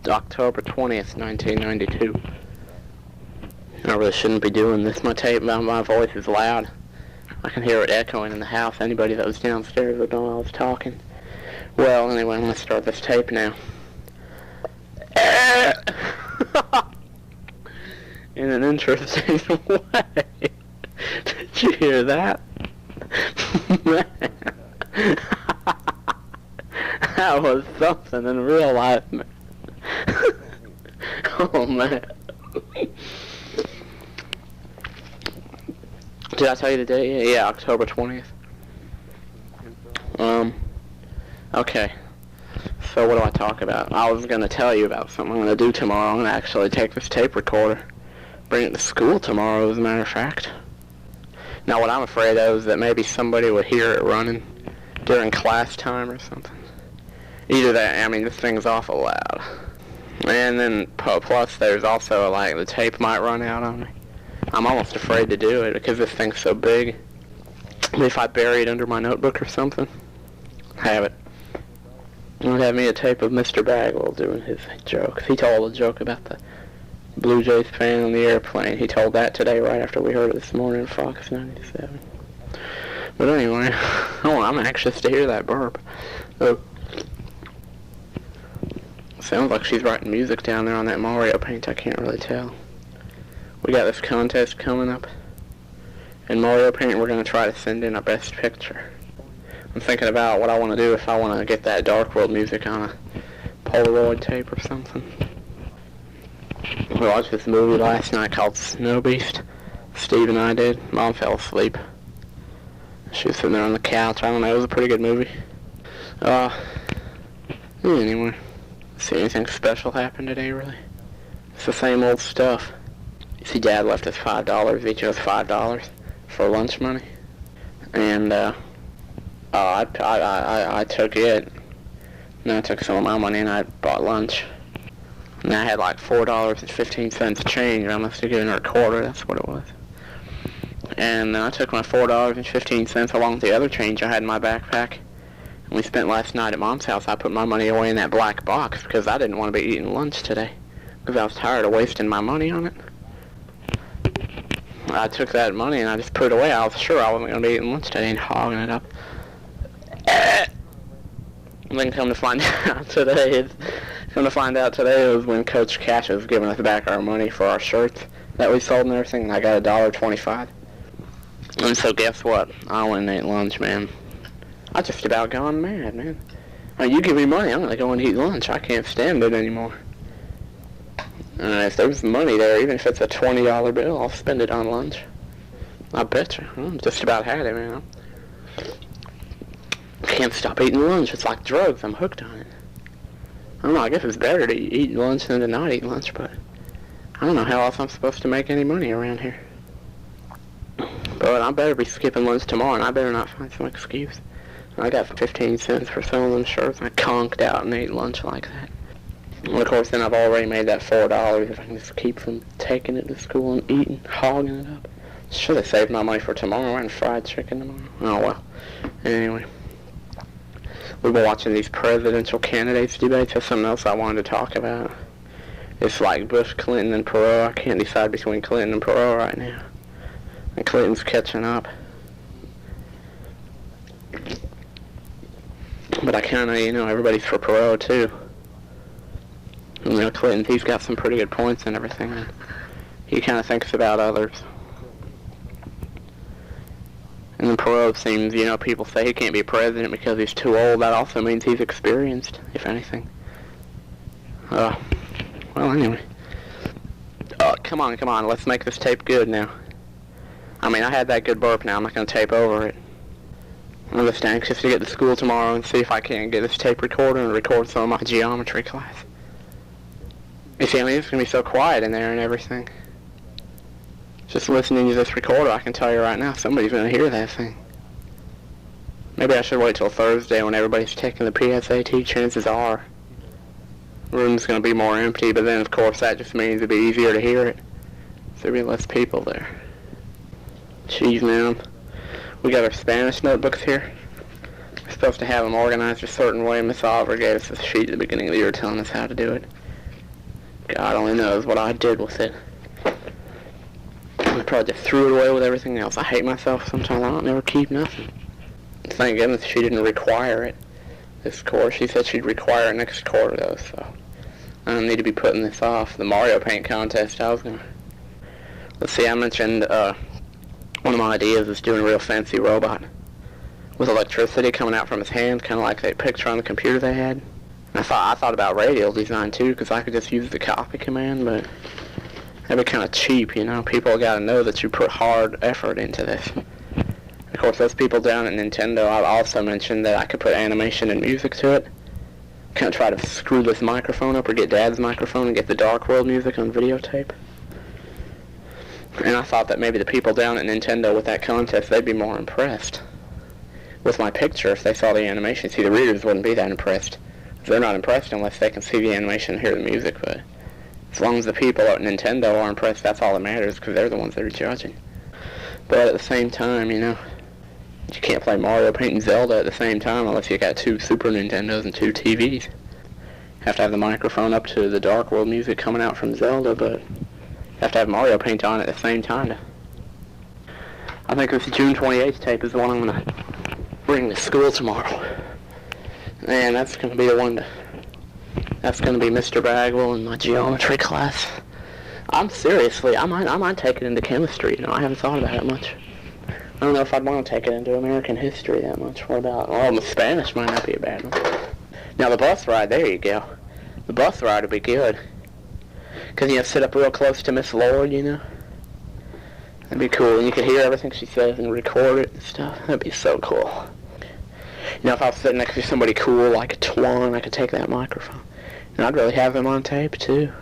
October 20th, 1992. I really shouldn't be doing this. My voice is loud. I can hear it echoing in the house. Anybody that was downstairs would know I was talking. Well, anyway, I'm going to start this tape now. In an interesting way. Did you hear that? Man. That was something in real life, man. Oh, man. Did I tell you the date? Yeah, October 20th. Okay. So what do I talk about? I was going to tell you about something I'm going to do tomorrow. I'm going to actually take this tape recorder, bring it to school tomorrow, as a matter of fact. Now, what I'm afraid of is that maybe somebody would hear it running during class time or something. Either that, I mean, this thing's awful loud. And then, plus, there's also, like, the tape might run out on me. I'm almost afraid to do it because this thing's so big. If I bury it under my notebook or something, have it. It would have me a tape of Mr. Bagwell doing his jokes. He told a joke about the Blue Jays fan on the airplane. He told that today right after we heard it this morning in Fox 97. But anyway, oh, I'm anxious to hear that burp. Oh. Sounds like she's writing music down there on that Mario paint. I can't really tell. We got this contest coming up. In Mario paint, we're going to try to send in a best picture. I'm thinking about what I want to do if I want to get that Dark World music on a Polaroid tape or something. We watched this movie last night called Snow Beast. Steve and I did. Mom fell asleep. She was sitting there on the couch. I don't know, it was a pretty good movie. Anyway. See anything special happen today, really? It's the same old stuff. You see, Dad left us $5, each of us $5 for lunch money. And, I took it. And I took some of my money and I bought lunch. And I had like $4.15 change. I must have given her a quarter, that's what it was. And then I took my $4.15 along with the other change I had in my backpack. And we spent last night at Mom's house. I put my money away in that black box because I didn't want to be eating lunch today. Because I was tired of wasting my money on it. I took that money and I just put it away. I was sure I wasn't going to be eating lunch today and hogging it up. And then come to find out today was when Coach Cash was giving us back our money for our shirts that we sold and everything, and I got $1.25. And so guess what? I went and ate lunch, man. I just about gone mad, man. I mean, you give me money, I'm gonna go and eat lunch. I can't stand it anymore. If there's money there, even if it's a $20 bill, I'll spend it on lunch. I bet you. I just about had it, man. I can't stop eating lunch. It's like drugs. I'm hooked on it. I don't know. I guess it's better to eat lunch than to not eat lunch, but I don't know how else I'm supposed to make any money around here. But I better be skipping lunch tomorrow, and I better not find some excuse. I got 15 cents for some of them shirts, and I conked out and ate lunch like that. And of course, then I've already made that $4 if I can just keep from taking it to school and eating, hogging it up. Should have saved my money for tomorrow and fried chicken tomorrow. Oh, well. Anyway. We've been watching these presidential candidates debates. That's something else I wanted to talk about. It's like Bush, Clinton, and Perot. I can't decide between Clinton and Perot right now. And Clinton's catching up. But I kind of, everybody's for Perot, too. Clinton, he's got some pretty good points and everything. And he kind of thinks about others. And then Perot seems, people say he can't be president because he's too old. That also means he's experienced, if anything. Well, anyway. Come on, let's make this tape good now. I mean, I had that good burp now. I'm not going to tape over it. I'm just anxious to get to school tomorrow and see if I can get this tape recorder and record some of my geometry class. You see, I mean, it's going to be so quiet in there and everything. Just listening to this recorder, I can tell you right now, somebody's going to hear that thing. Maybe I should wait till Thursday when everybody's taking the PSAT. Chances are the room's going to be more empty, but then, of course, that just means it'll be easier to hear it. So there'll be less people there. Jeez, man. We got our Spanish notebooks here. supposed to have them organized a certain way. Miss Oliver gave us a sheet at the beginning of the year telling us how to do it. God only knows what I did with it. I probably just threw it away with everything else. I hate myself sometimes. I don't never keep nothing. Thank goodness she didn't require it this quarter. She said she'd require it next quarter, though, so I don't need to be putting this off. The Mario Paint contest, I was going to... Let's see, I mentioned one of my ideas is doing a real fancy robot with electricity coming out from his hands, kind of like that picture on the computer they had. And I thought about radial design, too, because I could just use the copy command, but that'd be kind of cheap, you know. People got to know that you put hard effort into this. Of course, those people down at Nintendo, I've also mentioned that I could put animation and music to it. Kind of try to screw this microphone up or get Dad's microphone and get the Dark World music on videotape. And I thought that maybe the people down at Nintendo with that contest, they'd be more impressed with my picture if they saw the animation. See, the readers wouldn't be that impressed. They're not impressed unless they can see the animation and hear the music, but as long as the people at Nintendo are impressed, that's all that matters, because they're the ones that are judging. But at the same time, you know, you can't play Mario Paint and Zelda at the same time unless you got 2 Super Nintendos and 2 TVs. Have to have the microphone up to the Dark World music coming out from Zelda, but have to have Mario Paint on at the same time. I think this June 28th tape is the one I'm going to bring to school tomorrow. And that's going to be the one that's going to be Mr. Bagwell in my geometry class. I might take it into chemistry, you know, I haven't thought about it much. I don't know if I'd want to take it into American history that much. What about, the Spanish might not be a bad one. Now the bus ride, there you go. The bus ride would be good. Because you have to sit up real close to Miss Lord, you know. That'd be cool, and you could hear everything she says and record it and stuff. That'd be so cool. You know, if I was sitting next to somebody cool like a Twan, I could take that microphone. And I'd really have him on tape, too.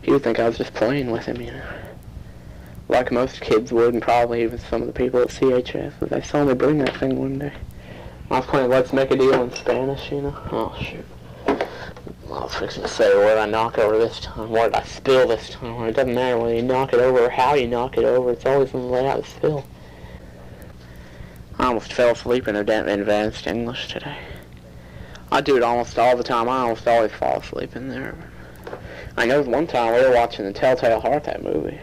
He would think I was just playing with him, you know. Like most kids would, and probably even some of the people at CHS. But they saw me bring that thing one day. I was playing Let's Make a Deal in Spanish, you know. Oh, shoot. I was fixing to say, where did I knock over this time? Where did I spill this time? Well, it doesn't matter whether you knock it over or how you knock it over. It's always going to lay out the spill. I almost fell asleep in advanced English today. I do it almost all the time. I almost always fall asleep in there. I know one time we were watching the Telltale Heart, that movie.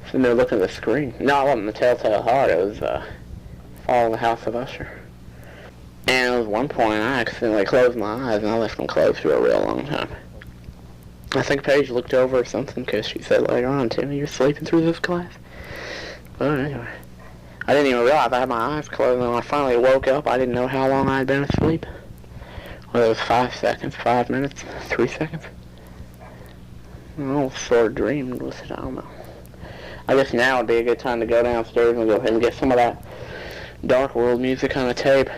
Sitting there looking at the screen. No, it wasn't the Telltale Heart. It was Fall of the House of Usher. And at one point I accidentally closed my eyes and I left them closed for a real long time. I think Paige looked over or something because she said later on, Timmy, you're sleeping through this class? But anyway, I didn't even realize I had my eyes closed, and when I finally woke up, I didn't know how long I had been asleep. Whether it was 5 seconds, 5 minutes, 3 seconds. I almost sort of dreamed with it, I don't know. I guess now would be a good time to go downstairs and go ahead and get some of that Dark World music on a tape.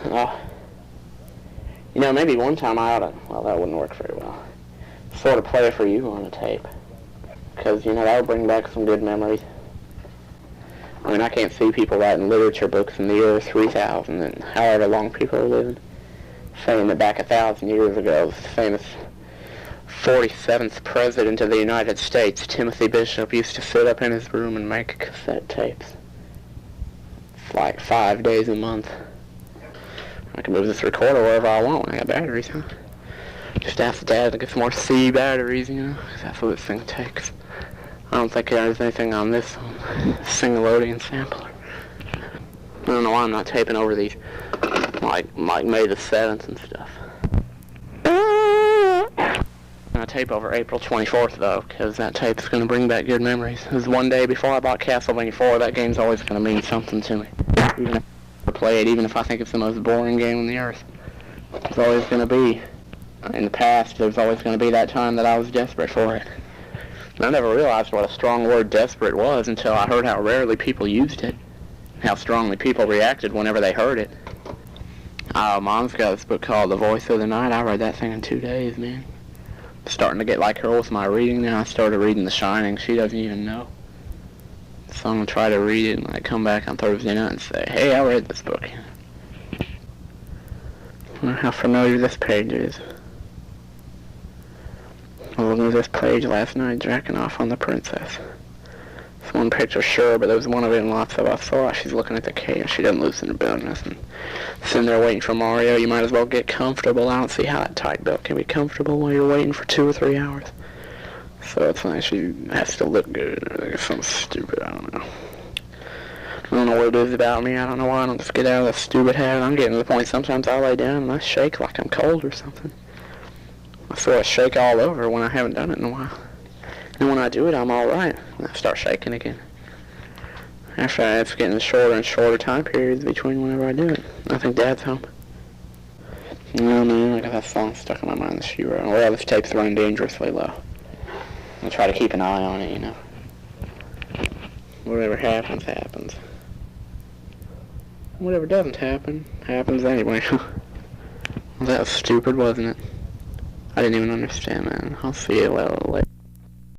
You know, maybe one time I ought to, well, that wouldn't work very well, sort of play it for you on a tape. Because, you know, that would bring back some good memories. I mean, I can't see people writing literature books in the year 3000 and however long people are living, saying that back 1,000 years ago, the famous 47th President of the United States, Timothy Bishop, used to sit up in his room and make cassette tapes. It's like 5 days a month. I can move this recorder wherever I want when I got batteries, huh? Just ask Dad to get some more C batteries, you know, 'cause that's what this thing takes. I don't think there's anything on this Singolodian sampler. I don't know why I'm not taping over these, like May the 7th and stuff. I tape over April 24th, though, because that tape's going to bring back good memories. It was one day before I bought Castlevania 4. That game's always going to mean something to me. Even if I play it, even if I think it's the most boring game on the earth. There's always going to be, in the past, there's always going to be that time that I was desperate for it. And I never realized what a strong word desperate was until I heard how rarely people used it. How strongly people reacted whenever they heard it. Mom's got this book called The Voice of the Night. I read that thing in 2 days, man. Starting to get like her with my reading now. I started reading The Shining. She doesn't even know. So I'm going to try to read it and like come back on Thursday night and say, hey, I read this book. I wonder how familiar this page is. I was looking at this page last night, jacking off on the princess. one picture, sure, but there was one of it in lots of us. So she's looking at the cake, and she doesn't loosen her belt or nothing. Sitting there waiting for Mario, you might as well get comfortable. I don't see how that tight belt can be comfortable while you're waiting for 2 or 3 hours. So it's like she has to look good or something stupid, I don't know. I don't know what it is about me. I don't know why I don't just get out of this stupid habit. I'm getting to the point sometimes I lay down and I shake like I'm cold or something. I sort of shake all over when I haven't done it in a while. And when I do it, I'm alright. And I start shaking again. After it's getting shorter and shorter time periods between whenever I do it. I think Dad's home. Oh man, I got that song stuck in my mind, the shoe row. Well, this tape's running dangerously low. I'll try to keep an eye on it, you know. Whatever happens, happens. Whatever doesn't happen, happens anyway. That was stupid, wasn't it? I didn't even understand that. I'll see you later.